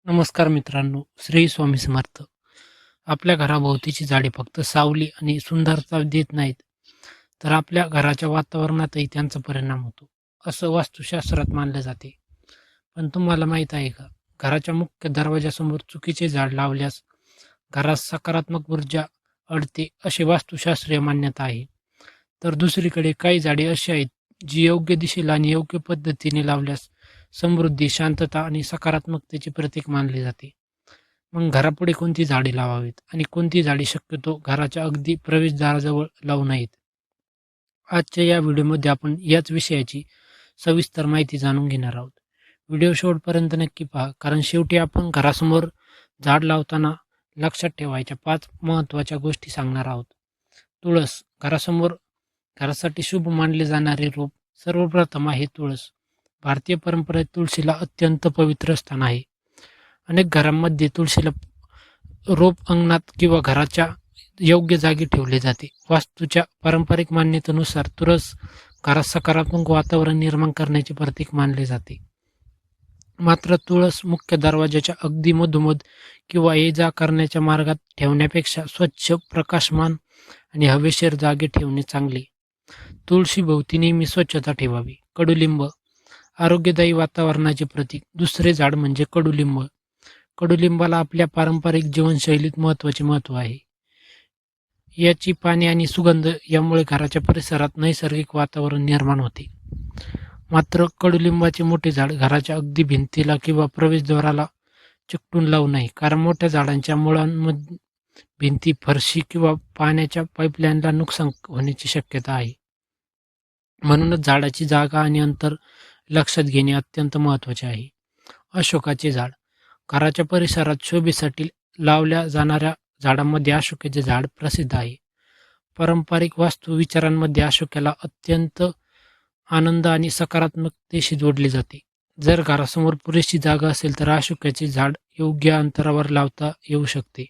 नमस्कार मित्रांनो, श्री स्वामी समर्थ. आपल्या घराभोवतीची झाडे फक्त सावली आणि सुंदरता देत नाहीत, तर आपल्या घराच्या वातावरणातही त्यांचा परिणाम होतो, असं वास्तुशास्त्रात मानले जाते. पण तुम्हाला माहीत आहे का, घराच्या मुख्य दरवाजासमोर चुकीचे झाड लावल्यास घरात सकारात्मक ऊर्जा अडते, अशी वास्तुशास्त्रीय मान्यता आहे. तर दुसरीकडे काही झाडे अशी आहेत, जी योग्य दिशेला आणि योग्य पद्धतीने लावल्यास समृद्धी, शांतता आणि सकारात्मकतेचे प्रतीक मानले जाते. मग घरापुढे कोणती झाडे लावावीत आणि कोणती झाडे शक्यतो घराच्या अगदी प्रवेशद्वाराजवळ लावू नयेत? आजच्या या व्हिडिओमध्ये आपण याच विषयाची सविस्तर माहिती जाणून घेणार आहोत. व्हिडिओ शेवटपर्यंत नक्की पहा, कारण शेवटी आपण घरासमोर झाड लावताना लक्षात ठेवायच्या 5 महत्त्वाच्या गोष्टी सांगणार आहोत. तुळस घरासाठी शुभ मानले जाणारे रोप. सर्वप्रथम आहे तुळस. भारतीय परंपरेत तुळशीला अत्यंत पवित्र स्थान आहे. अनेक घरांमध्ये तुळशीला रोप अंगणात किंवा घराच्या योग्य जागी ठेवले जाते. वास्तूच्या पारंपरिक मान्यतेनुसार तुळस घरात सकारात्मक वातावरण निर्माण करण्याचे प्रतीक मानले जाते. मात्र तुळस मुख्य दरवाजाच्या अगदी मधोमध किंवा ये जा करण्याच्या मार्गात ठेवण्यापेक्षा स्वच्छ, प्रकाशमान आणि हवेशीर जागी ठेवणे चांगले. तुळशीभोवती नेहमी स्वच्छता ठेवावी. कडुलिंब आरोग्यदायी वातावरणाचे प्रतीक. दुसरे झाड म्हणजे कडुलिंब. कडुलिंबाला आपल्या पारंपरिक जीवनशैलीत महत्त्वाचे महत्त्व आहे. याची पाने आणि सुगंध यामुळे घराच्या परिसरात नैसर्गिक वातावरण निर्माण होते. मात्र कडुलिंबाचे मोठे झाड घराच्या अगदी भिंतीला किंवा प्रवेशद्वाराला चिकटून लावू नये, कारण मोठ्या झाडांच्या मुळांमध्ये भिंती, फरशी किंवा पाण्याच्या पाईपलाईनला नुकसान होण्याची शक्यता आहे. म्हणूनच झाडाची जागा आणि अंतर लक्षात घेणे अत्यंत महत्त्वाचे आहे. अशोकाचे झाड घराच्या परिसरात शोभेसाठी लावल्या जाणाऱ्या झाडांमध्ये अशोकाचे झाड प्रसिद्ध आहे. पारंपरिक वास्तू विचारांमध्ये अशोकाला अत्यंत आनंद आणि सकारात्मकतेशी जोडले जाते. जर घरासमोर पुरेशी जागा असेल तर अशोकाचे झाड योग्य अंतरावर लावता येऊ शकते.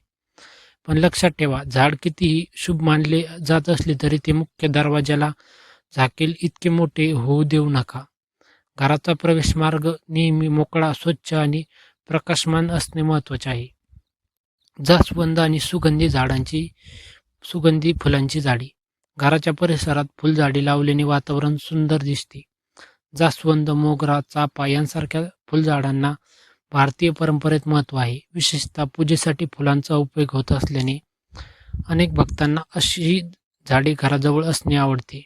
पण लक्षात ठेवा, झाड कितीही शुभ मानले जात असले तरी ते मुख्य दरवाजाला झाकेल इतके मोठे होऊ देऊ नका. घराचा प्रवेशमार्ग नेहमी मोकळा, स्वच्छ आणि प्रकाशमान असणे महत्त्वाचे आहे. जास्वंद आणि सुगंधी फुलांची झाडे घराच्या परिसरात फुलझाडे लावल्याने वातावरण सुंदर दिसते. जास्वंद, मोगरा, चाफा यांसारख्या फुलझाडांना भारतीय परंपरेत महत्त्व आहे. विशेषतः पूजेसाठी फुलांचा उपयोग होत असल्याने अनेक भक्तांना अशी झाडे घराजवळ असणे आवडते.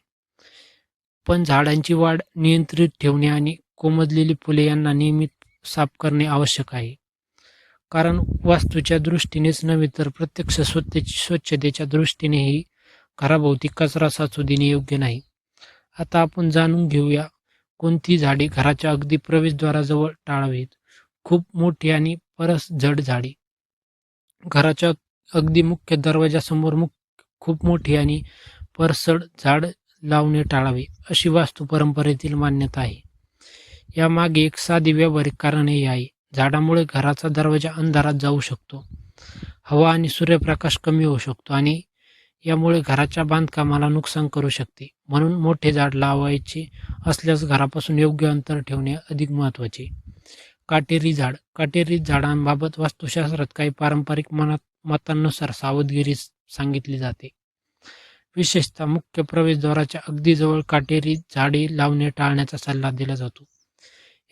पण झाडांची वाढ नियंत्रित ठेवणे आणि कोमेजलेली फुले यांना नियमित साफ करणे आवश्यक आहे. कारण वास्तूच्या दृष्टीनेच नव्हे तर प्रत्यक्ष स्वच्छतेच्या दृष्टीनेही घराभोवती कचरा साचू देणे योग्य नाही. आता आपण जाणून घेऊया कोणती झाडे घराच्या अगदी प्रवेशद्वाराजवळ टाळावीत. खूप मोठी आणि परस जड झाडे घराच्या अगदी मुख्य दरवाजासमोर खूप मोठी आणि परसड झाड लावणे टाळावे, अशी वास्तू परंपरेतील मान्यता आहे. यामागे एक साधी व्यावहारिक कारणही आहे. झाडामुळे घराचा दरवाजा अंधारात जाऊ शकतो, हवा आणि सूर्यप्रकाश कमी होऊ शकतो आणि यामुळे घराच्या बांधकामाला नुकसान करू शकते. म्हणून मोठे झाड लावायचे असल्यास घरापासून योग्य अंतर ठेवणे अधिक महत्त्वाचे. काटेरी झाड काटेरी झाडांबाबत वास्तुशास्त्रात काही पारंपरिक मतांनुसार सावधगिरी सांगितली जाते. विशेषतः मुख्य प्रवेशद्वाराच्या अगदी जवळ काटेरी झाडे लावणे टाळण्याचा सल्ला दिला जातो.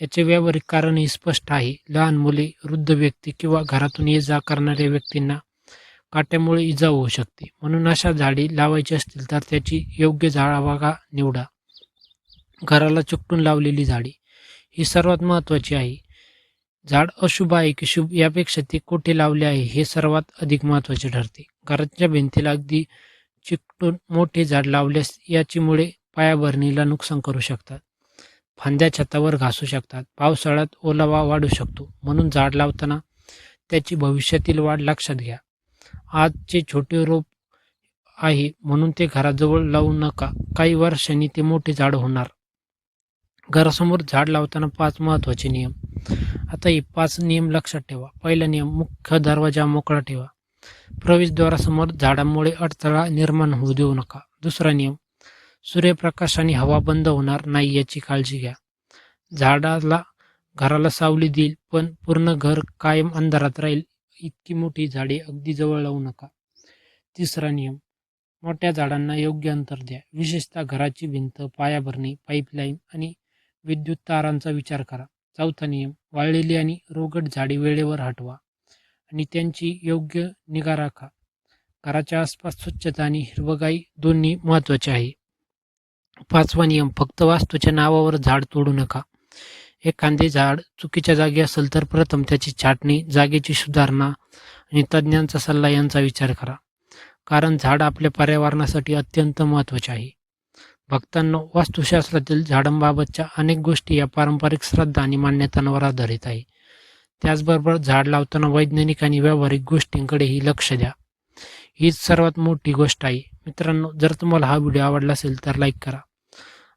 याचे व्यावहारिक कारणही स्पष्ट आहे. लहान मुले, वृद्ध व्यक्ती किंवा घरातून ये जा करणाऱ्या व्यक्तींना काट्यामुळे इजा होऊ शकते. म्हणून अशा झाडे लावायची असतील तर त्याची योग्य जागा निवडा. घराला चिकटून लावलेली झाडे ही सर्वात महत्त्वाची आहे. झाड अशुभ आहे की शुभ यापेक्षा ते कुठे लावले आहे हे सर्वात अधिक महत्त्वाचे ठरते. घराच्या भिंतीला अगदी चिकटून मोठे झाड लावल्यास याची मुळे पायाभरणीला नुकसान करू शकतात. फांद्या छतावर घासू शकतात. पावसाळ्यात ओलावा वाढू शकतो. म्हणून झाड लावताना त्याची भविष्यातील वाढ लक्षात घ्या. आजचे छोटे रोप आहे म्हणून ते घराजवळ लावू नका. काही वर्षांनी ते मोठे झाड होणार. घरासमोर झाड लावताना 5 महत्त्वाचे नियम. आता हे 5 नियम लक्षात ठेवा. पहिला नियम, मुख्य दरवाजा मोकळा ठेवा. प्रवेशद्वारासमोर झाडांमुळे अडथळा निर्माण होऊ देऊ नका. दुसरा नियम, सूर्यप्रकाश आणि हवा बंद होणार नाही याची काळजी घ्या. झाडाला घराला सावली देईल, पण पूर्ण घर कायम अंधारात राहील इतकी मोठी झाडे अगदी जवळ लावू नका. तिसरा नियम, मोठ्या झाडांना योग्य अंतर द्या. विशेषतः घराची भिंत, पायाभरणी, पाईपलाईन आणि विद्युत तारांचा विचार करा. चौथा नियम, वाळलेली आणि रोगट झाडे वेळेवर हटवा आणि त्यांची योग्य निगा राखा. घराच्या आसपास स्वच्छता आणि हिरवगाई दोन्ही महत्त्वाचे आहे. पाचवा नियम, फक्त वास्तूच्या नावावर झाड तोडू नका. एखादे झाड चुकीच्या जागी असेल तर प्रथम त्याची छाटणी, जागेची सुधारणा आणि तज्ज्ञांचा सल्ला यांचा विचार करा. कारण झाड आपल्या पर्यावरणासाठी अत्यंत महत्त्वाचे आहे. भक्तांनो, वास्तुशास्त्रातील झाडांबाबतच्या अनेक गोष्टी या पारंपरिक श्रद्धा आणि मान्यतांवर आधारित आहे. त्याचबरोबर झाड लावताना वैज्ञानिक आणि व्यावहारिक गोष्टींकडेही लक्ष द्या. हीच सर्वात मोठी गोष्ट आहे. मित्रांनो, जर तुम्हाला हा व्हिडिओ आवडला असेल तर लाईक करा,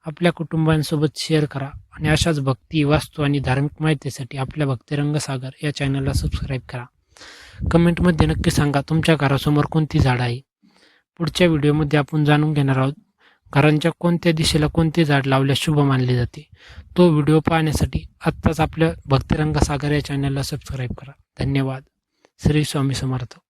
आपल्या कुटुंबांसोबत शेअर करा आणि अशाच भक्ती, वास्तू आणि धार्मिक माहितीसाठी आपल्या भक्ती रंगसागर या चॅनलला सबस्क्राईब करा. कमेंटमध्ये नक्की सांगा तुमच्या घरासमोर कोणती झाड आहे. पुढच्या व्हिडिओमध्ये आपण जाणून घेणार आहोत घरांच्या कोणत्या दिशेला कोणते झाड लावल्यास शुभ मानले जाते. तो व्हिडिओ पाहण्यासाठी आत्ताच आपल्या भक्ती रंगसागर या चॅनलला सबस्क्राईब करा. धन्यवाद. श्री स्वामी समर्थ.